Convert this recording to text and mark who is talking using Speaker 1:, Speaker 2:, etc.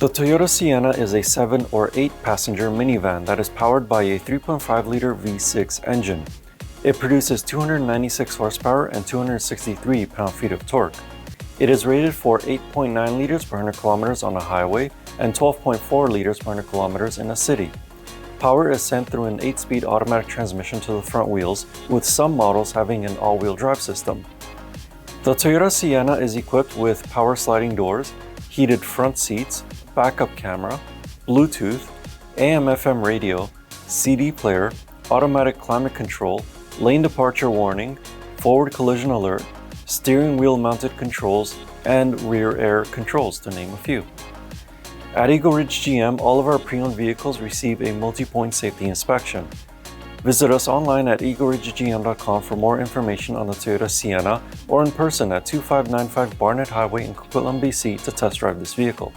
Speaker 1: The Toyota Sienna is a 7 or 8 passenger minivan that is powered by a 3.5-liter V6 engine. It produces 296 horsepower and 263 pound-feet of torque. It is rated for 8.9 liters per 100 kilometers on a highway and 12.4 liters per 100 kilometers in a city. Power is sent through an 8-speed automatic transmission to the front wheels, with some models having an all-wheel drive system. The Toyota Sienna is equipped with power sliding doors, heated front seats, backup camera, Bluetooth, AM/FM radio, CD player, automatic climate control, lane departure warning, forward collision alert, steering wheel mounted controls, and rear air controls, to name a few. At Eagle Ridge GM, all of our pre-owned vehicles receive a multi-point safety inspection. Visit us online at eagleridgegm.com for more information on the Toyota Sienna, or in person at 2595 Barnet Highway in Coquitlam, BC to test drive this vehicle.